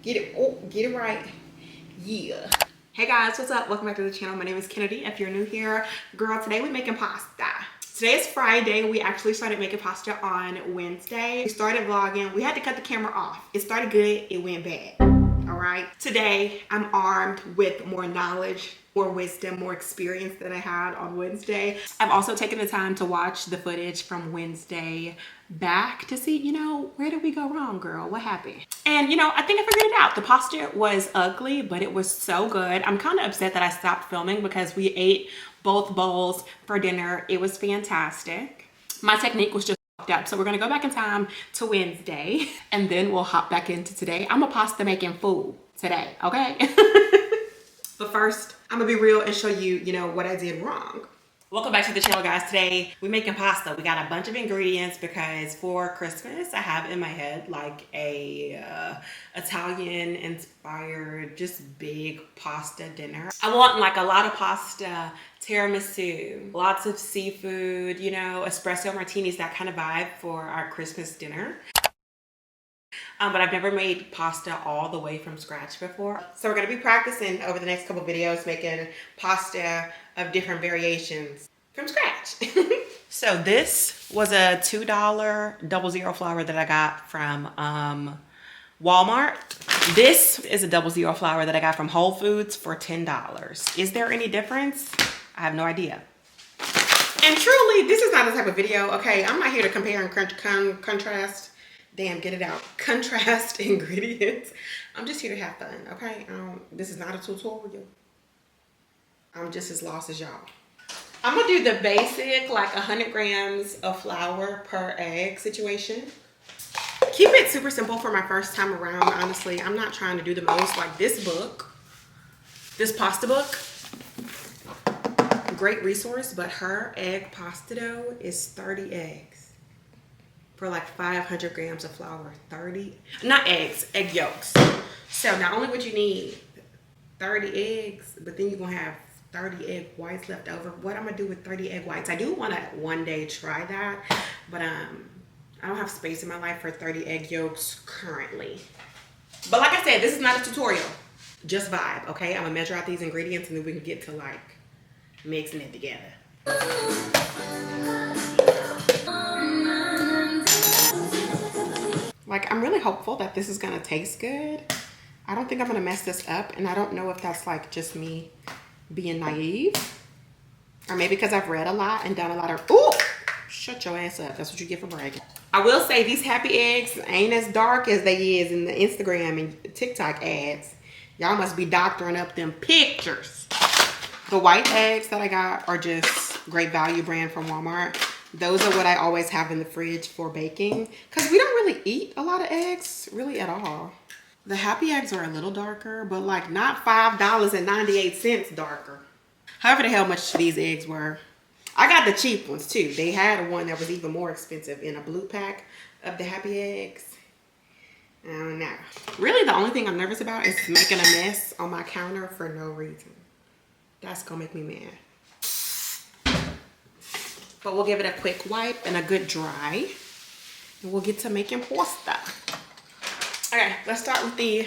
Get it, oh, get it right. Yeah. Hey guys, what's up? Welcome back to the channel. My name is Kennedy. If you're new here, girl, today we're making pasta. Today is Friday. We actually started making pasta on Wednesday. We started vlogging. We had to cut the camera off. It started good, it went bad. All right. Today, I'm armed with more knowledge, more wisdom, more experience than I had on Wednesday. I've also taken the time to watch the footage from Wednesday back to see, where did we go wrong, girl? What happened? And, I think I figured it out. The pasta was ugly, but it was so good. I'm kind of upset that I stopped filming because we ate both bowls for dinner. It was fantastic. My technique was just up. So we're gonna go back in time to Wednesday and then we'll hop back into today. I'm a pasta making fool today, okay? But first, I'm gonna be real and show you, what I did wrong. Welcome back to the channel, guys. Today we're making pasta. We got a bunch of ingredients because for Christmas I have in my head like a Italian inspired just big pasta dinner. I want like a lot of pasta, tiramisu, lots of seafood, espresso martinis, that kind of vibe for our Christmas dinner. But I've never made pasta all the way from scratch before. So we're gonna be practicing over the next couple videos making pasta of different variations from scratch. So this was a $2 00 flour that I got from Walmart. This is a 00 flour that I got from Whole Foods for $10. Is there any difference? I have no idea. And truly, this is not the type of video, okay? I'm not here to compare and contrast. Damn, get it out. Contrast ingredients. I'm just here to have fun, okay? This is not a tutorial. I'm just as lost as y'all. I'm gonna do the basic, like 100 grams of flour per egg situation. Keep it super simple for my first time around, honestly. I'm not trying to do the most. Like this book, this pasta book, great resource, but her egg pasta dough is 30 eggs. For like 500 grams of flour. 30, not eggs, egg yolks. So not only would you need 30 eggs, but then you're gonna have 30 egg whites left over. What I'm gonna do with 30 egg whites? I do wanna one day try that, but I don't have space in my life for 30 egg yolks currently. But like I said, this is not a tutorial, just vibe, okay? I'm gonna measure out these ingredients and then we can get to like mixing it together. Like, I'm really hopeful that this is gonna taste good. I don't think I'm gonna mess this up, and I don't know if that's like just me being naive, or maybe because I've read a lot and done a lot of, ooh, shut your ass up. That's what you get for bragging. I will say these happy eggs ain't as dark as they is in the Instagram and TikTok ads. Y'all must be doctoring up them pictures. The white eggs that I got are just Great Value brand from Walmart. Those are what I always have in the fridge for baking because we don't really eat a lot of eggs really at all. The happy eggs are a little darker, but like not $5.98 darker. However the hell much these eggs were. I got the cheap ones too. They had one that was even more expensive in a blue pack of the happy eggs. I don't know. Really the only thing I'm nervous about is making a mess on my counter for no reason. That's gonna make me mad. But we'll give it a quick wipe and a good dry. And we'll get to making pasta. Okay, let's start with the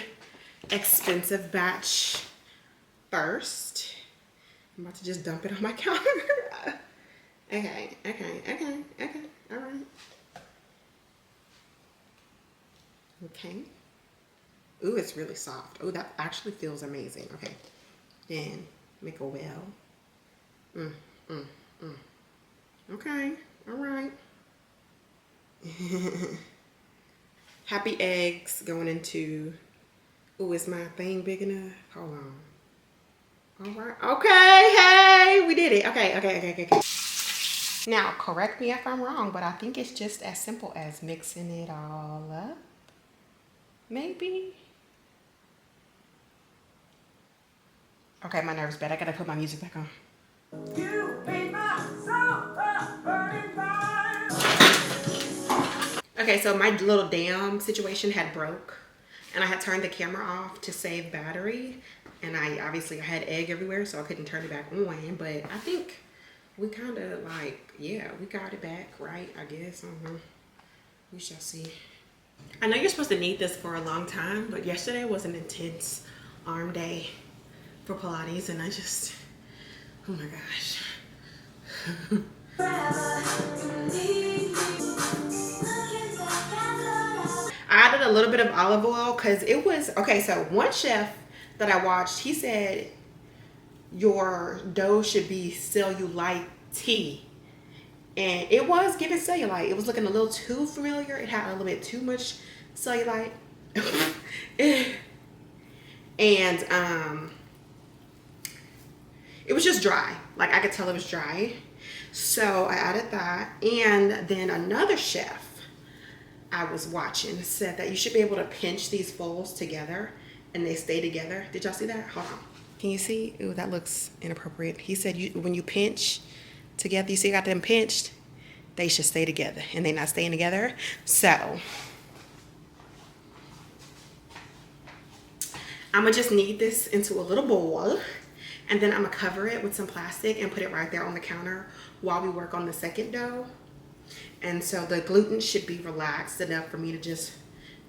expensive batch first. I'm about to just dump it on my counter. Okay, all right. Okay. Ooh, it's really soft. Oh, that actually feels amazing. Okay, then make a well. Okay, all right. Happy eggs going into, ooh, is my thing big enough? Hold on. All right, okay, hey, we did it. Okay. Now, correct me if I'm wrong, but I think it's just as simple as mixing it all up. Maybe. Okay, my nerves bad. I gotta put my music back on. Okay, so my little damn situation had broke and I had turned the camera off to save battery, and I had egg everywhere, so I couldn't turn it back on. But I think we kind of like, yeah, we got it back, right? I guess. We shall see. I know you're supposed to need this for a long time, but yesterday was an intense arm day for Pilates, and I just, oh my gosh. I added a little bit of olive oil because it was, okay, so one chef that I watched, he said your dough should be cellulite tea. And it was giving cellulite. It was looking a little too familiar. It had a little bit too much cellulite. And it was just dry. Like I could tell it was dry. So I added that. And then another chef I was watching said that you should be able to pinch these folds together and they stay together. Did y'all see that? Hold on. Can you see? Ooh, that looks inappropriate. He said when you pinch together, you see I got them pinched, they should stay together, and they're not staying together. So I'm gonna just knead this into a little bowl, and then I'm gonna cover it with some plastic and put it right there on the counter while we work on the second dough. And so the gluten should be relaxed enough for me to just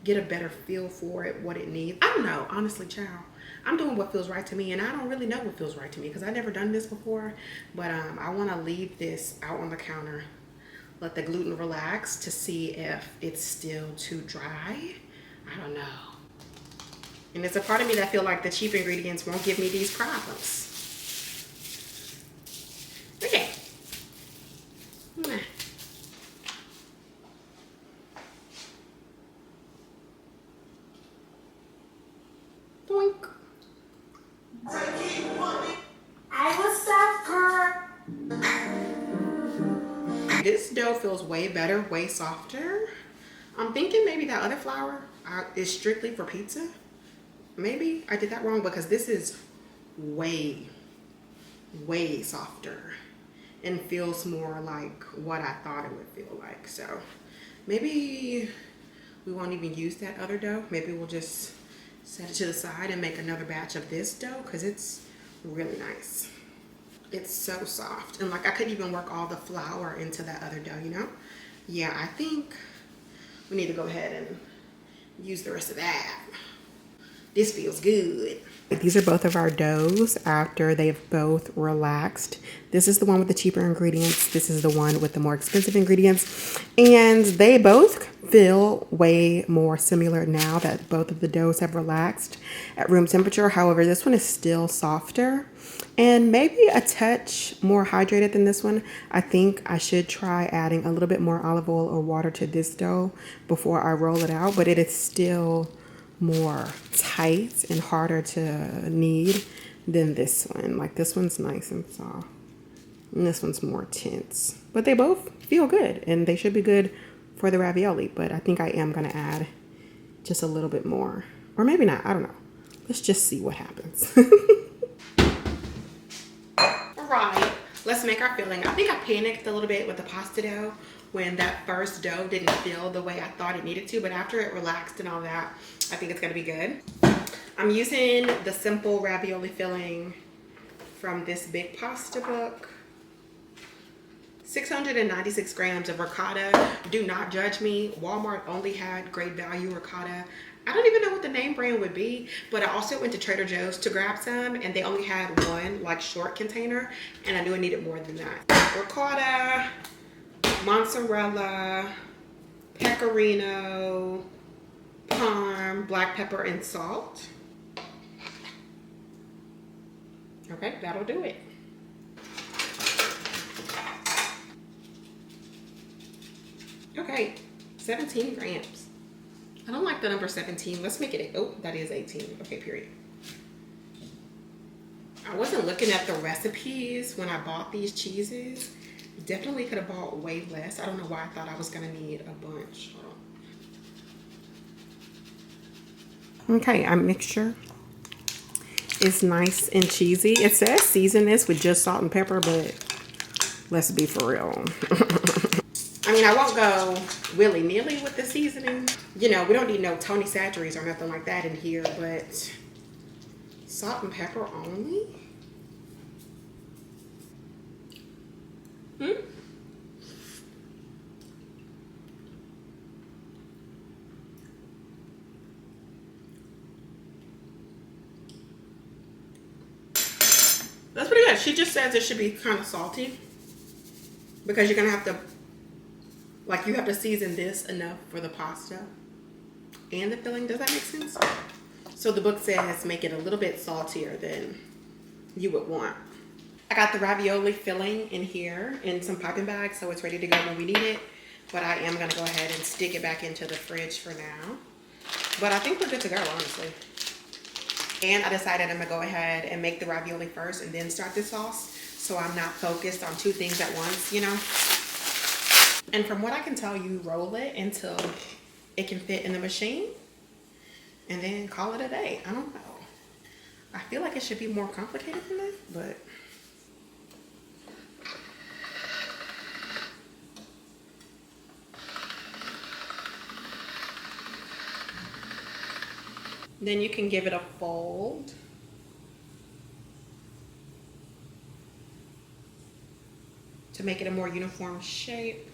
get a better feel for it, what it needs. I don't know, honestly, child. I'm doing what feels right to me, and I don't really know what feels right to me because I've never done this before. But I want to leave this out on the counter, let the gluten relax to see if it's still too dry. I don't know. And there's a part of me that feel like the cheap ingredients won't give me these problems. Okay. Boink. I was suffer. This dough feels way better, way softer. I'm thinking maybe that other flour is strictly for pizza. Maybe I did that wrong because this is way, way softer and feels more like what I thought it would feel like. So maybe we won't even use that other dough. Maybe we'll just set it to the side and make another batch of this dough because it's really nice. It's so soft, and like I couldn't even work all the flour into that other dough, you know? Yeah, I think we need to go ahead and use the rest of that. This feels good. These are both of our doughs after they've both relaxed. This is the one with the cheaper ingredients. This is the one with the more expensive ingredients. And they both feel way more similar now that both of the doughs have relaxed at room temperature. However, this one is still softer and maybe a touch more hydrated than this one. I think I should try adding a little bit more olive oil or water to this dough before I roll it out, but it is still more tight and harder to knead than this one. Like this one's nice and soft, and this one's more tense. But they both feel good, and they should be good for the ravioli. But I think I am gonna add just a little bit more, or maybe not. I don't know. Let's just see what happens. All right, let's make our filling. I think I panicked a little bit with the pasta dough when that first dough didn't feel the way I thought it needed to, but after it relaxed and all that, I think it's gonna be good. I'm using the simple ravioli filling from this big pasta book. 696 grams of ricotta. Do not judge me. Walmart only had great value ricotta. I don't even know what the name brand would be, but I also went to Trader Joe's to grab some, and they only had one like short container, and I knew I needed more than that. Ricotta, mozzarella, pecorino, parm, black pepper, and salt. Okay, that'll do it. Okay, 17 grams. I don't like the number 17. Let's make it, oh, that is 18. Okay, period. I wasn't looking at the recipes when I bought these cheeses. Definitely could have bought way less. I don't know why I thought I was gonna need a bunch. Okay, our mixture is nice and cheesy. It says season this with just salt and pepper, but let's be for real. I mean, I won't go willy-nilly with the seasoning. You know, we don't need no Tony Chachere's or nothing like that in here, but salt and pepper only? Hmm? That's pretty good. She just says it should be kind of salty because you're gonna have to, like, you have to season this enough for the pasta and the filling. Does that make sense? So the book says make it a little bit saltier than you would want. I got the ravioli filling in here in some piping bags, so it's ready to go when we need it. But I am gonna go ahead and stick it back into the fridge for now. But I think we're good to go, honestly. And I decided I'm gonna go ahead and make the ravioli first and then start the sauce, so I'm not focused on two things at once, you know? And from what I can tell, you roll it until it can fit in the machine and then call it a day. I don't know. I feel like it should be more complicated than this, but then you can give it a fold. To make it a more uniform shape.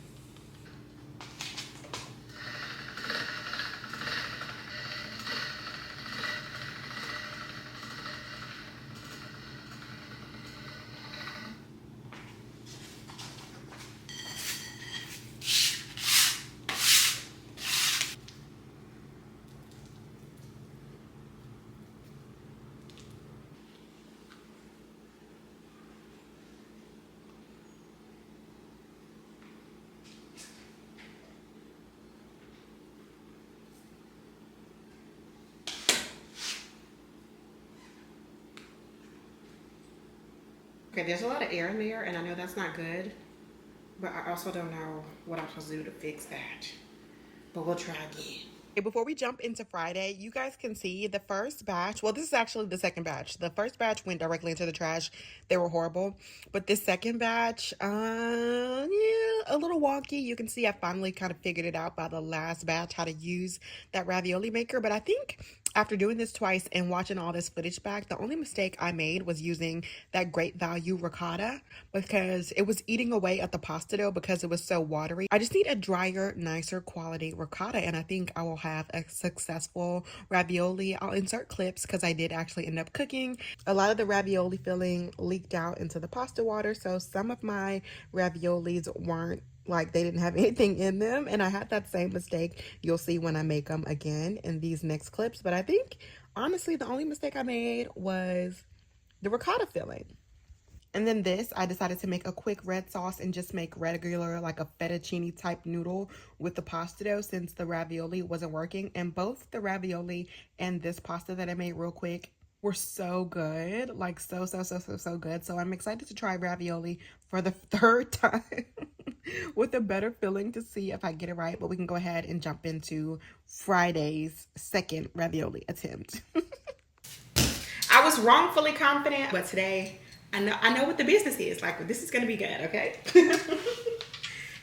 Okay, there's a lot of air in there, and I know that's not good, but I also don't know what I'm supposed to do to fix that. But we'll try again. Okay, before we jump into Friday, you guys can see the first batch. Well, this is actually the second batch. The first batch went directly into the trash. They were horrible. But this second batch, yeah, a little wonky. You can see I finally kind of figured it out by the last batch how to use that ravioli maker. But I think after doing this twice and watching all this footage back, the only mistake I made was using that Great Value ricotta because it was eating away at the pasta dough because it was so watery. I just need a drier, nicer quality ricotta, and I think I will have a successful ravioli. I'll insert clips because I did actually end up cooking. A lot of the ravioli filling leaked out into the pasta water, so some of my raviolis weren't, like, they didn't have anything in them, and I had that same mistake you'll see when I make them again in these next clips. But I think honestly the only mistake I made was the ricotta filling. And then this, I decided to make a quick red sauce and just make regular, like a fettuccine type noodle with the pasta dough since the ravioli wasn't working. And both the ravioli and this pasta that I made real quick were so good, like so good. So I'm excited to try ravioli for the third time with a better filling to see if I get it right. But we can go ahead and jump into Friday's second ravioli attempt. I was wrongfully confident, but today I know what the business is. Like, this is gonna be good, okay?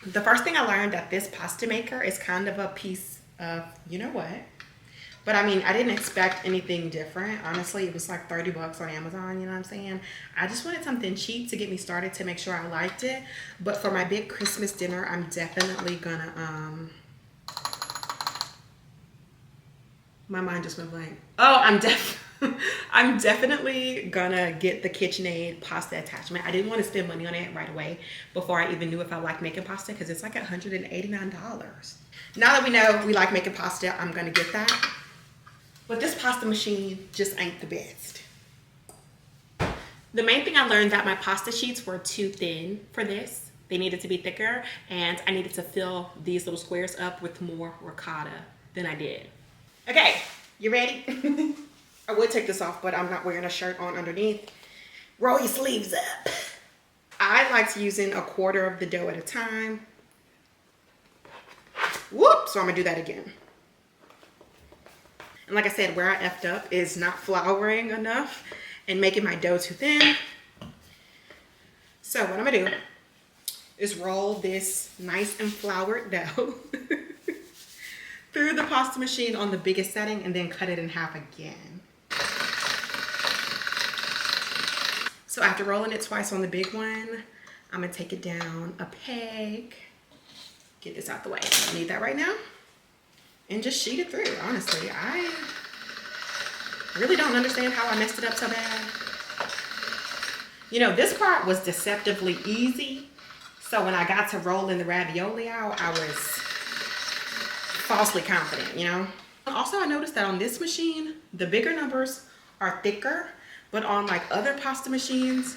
The first thing I learned that this pasta maker is kind of a piece of, you know what? But I mean, I didn't expect anything different. Honestly, it was like 30 bucks on Amazon, you know what I'm saying? I just wanted something cheap to get me started to make sure I liked it. But for my big Christmas dinner, I'm definitely gonna, my mind just went blank. Oh, I'm definitely gonna get the KitchenAid pasta attachment. I didn't want to spend money on it right away before I even knew if I liked making pasta because it's like $189. Now that we know we like making pasta, I'm gonna get that. But this pasta machine just ain't the best. The main thing I learned that my pasta sheets were too thin for this. They needed to be thicker, and I needed to fill these little squares up with more ricotta than I did. Okay, you ready? I would take this off, but I'm not wearing a shirt on underneath. Roll your sleeves up. I like using a quarter of the dough at a time. Whoop, so I'm gonna do that again. And like I said, where I effed up is not flouring enough and making my dough too thin. So what I'm gonna do is roll this nice and floured dough through the pasta machine on the biggest setting and then cut it in half again. So after rolling it twice on the big one, I'm gonna take it down a peg. Get this out the way. I don't need that right now. And just sheet it through, honestly. I really don't understand how I messed it up so bad. You know, this part was deceptively easy. So when I got to rolling the ravioli out, I was falsely confident, you know? Also, I noticed that on this machine, the bigger numbers are thicker, but on like other pasta machines,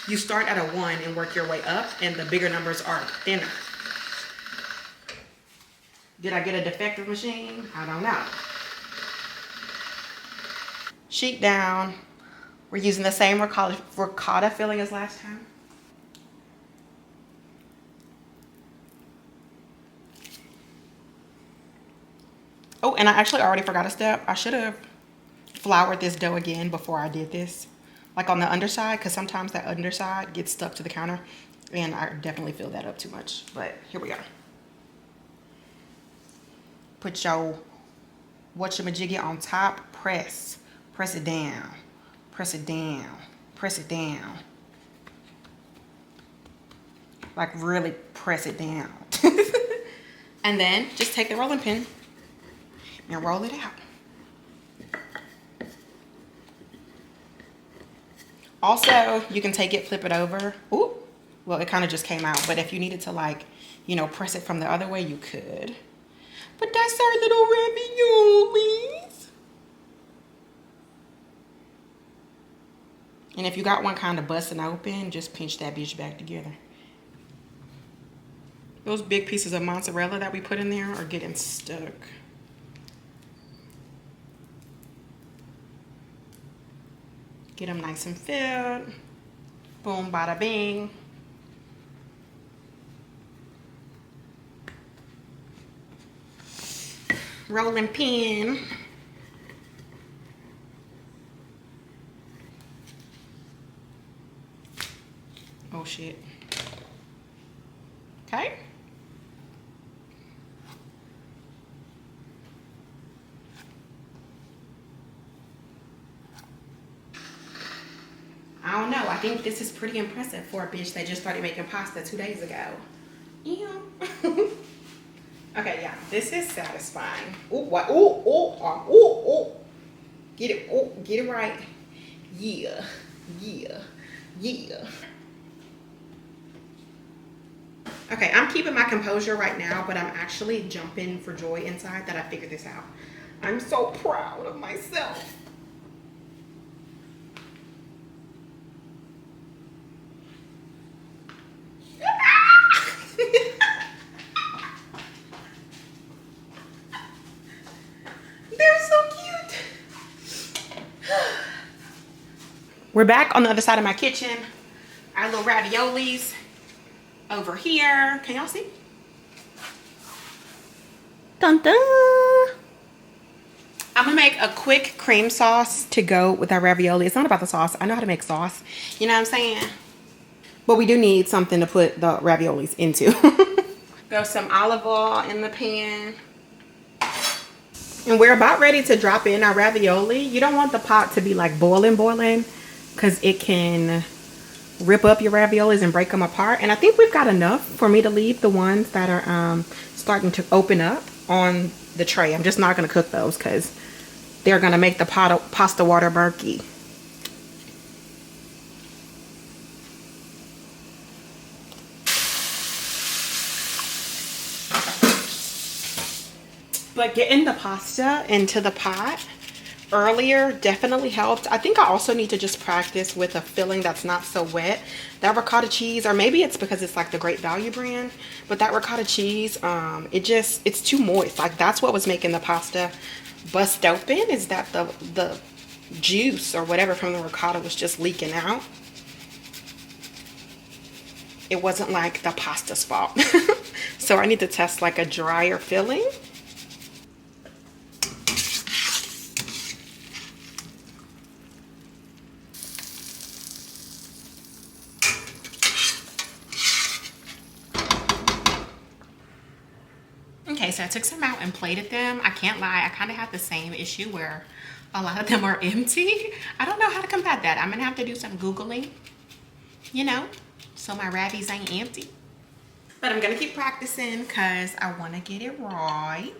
you start at a 1 and work your way up, and the bigger numbers are thinner. Did I get a defective machine? I don't know. Sheet down. We're using the same ricotta filling as last time. Oh, and I actually already forgot a step. I should have floured this dough again before I did this. Like on the underside, because sometimes that underside gets stuck to the counter. And I definitely filled that up too much. But here we are. Put your whatchamajiggy on top. Press. Press it down. Press it down. Press it down. Like really press it down. And then just take the rolling pin and roll it out. Also, you can take it, flip it over. Ooh, well, it kind of just came out. But if you needed to, like, you know, press it from the other way, you could. But that's our little raviolis. And if you got one kind of busting open, just pinch that bitch back together. Those big pieces of mozzarella that we put in there are getting stuck. Get them nice and filled. Boom, bada bing. Rolling pin. Oh shit. Okay. I don't know. I think this is pretty impressive for a bitch that just started making pasta 2 days ago. Yeah. Okay, yeah. This is satisfying. Ooh, what? Ooh, ooh, ooh, ooh. Get it. Ooh, get it right. Yeah. Yeah. Yeah. Okay, I'm keeping my composure right now, but I'm actually jumping for joy inside that I figured this out. I'm so proud of myself. They're so cute. We're back on the other side of my kitchen. Our little raviolis over here. Can y'all see? Dun dun. I'm gonna make a quick cream sauce to go with our ravioli. It's not about the sauce. I know how to make sauce. You know what I'm saying? But we do need something to put the raviolis into. Throw some olive oil in the pan. And we're about ready to drop in our ravioli. You don't want the pot to be like boiling, because it can rip up your raviolis and break them apart. And I think we've got enough for me to leave the ones that are starting to open up on the tray. I'm just not going to cook those because they're going to make the pasta water murky. But getting the pasta into the pot earlier definitely helped. I think I also need to just practice with a filling that's not so wet. That ricotta cheese, or maybe it's because it's like the Great Value brand, but that ricotta cheese, it's too moist. Like that's what was making the pasta bust open, is that the juice or whatever from the ricotta was just leaking out. It wasn't like the pasta's fault. So I need to test like a drier filling. Okay, so I took some out and plated them. I can't lie, I kind of had the same issue where a lot of them are empty. I don't know how to combat that. I'm gonna have to do some Googling, you know, so my ravies ain't empty. But I'm gonna keep practicing because I wanna get it right.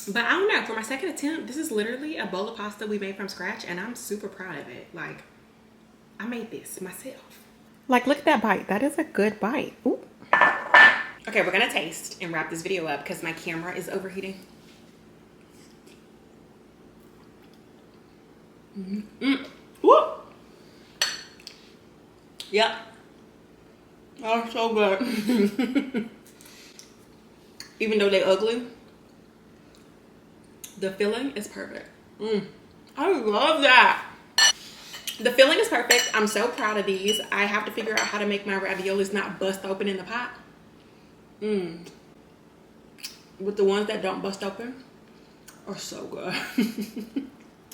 But I don't know, for my second attempt, this is literally a bowl of pasta we made from scratch and I'm super proud of it. Like, I made this myself. Like, look at that bite. That is a good bite. Ooh. Okay, we're gonna taste and wrap this video up because my camera is overheating. Woo! Yep. Oh, so good. Even though they're ugly, the filling is perfect. I love that. The filling is perfect. I'm so proud of these. I have to figure out how to make my raviolis not bust open in the pot. But the ones that don't bust open are so good.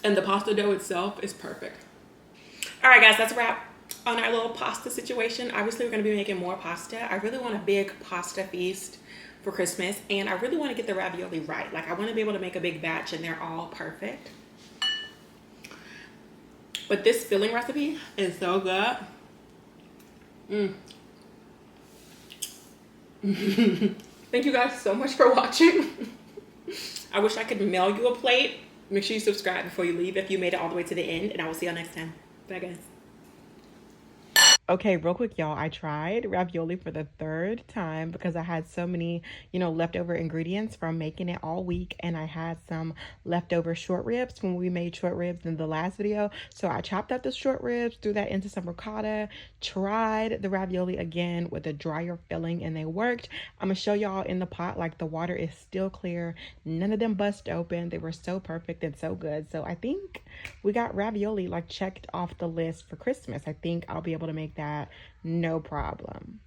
And the pasta dough itself is perfect. All right, guys, that's a wrap on our little pasta situation. Obviously, we're going to be making more pasta. I really want a big pasta feast for Christmas, and I really want to get the ravioli right. Like, I want to be able to make a big batch and they're all perfect. But this filling recipe is so good. Thank you guys so much for watching. I wish I could mail you a plate. Make sure you subscribe before you leave if you made it all the way to the end, and I will see y'all next time. Bye, guys. Okay, real quick, y'all. I tried ravioli for the third time because I had so many, leftover ingredients from making it all week. And I had some leftover short ribs when we made short ribs in the last video. So I chopped up the short ribs, threw that into some ricotta, tried the ravioli again with a drier filling, and they worked. I'm going to show y'all in the pot, like the water is still clear. None of them bust open. They were so perfect and so good. So I think we got ravioli like checked off the list for Christmas. I think I'll be able to make that no problem.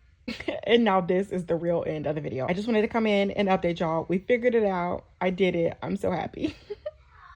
And now this is the real end of the video. I just wanted to come in and update y'all. We figured it out. I did it. I'm so happy.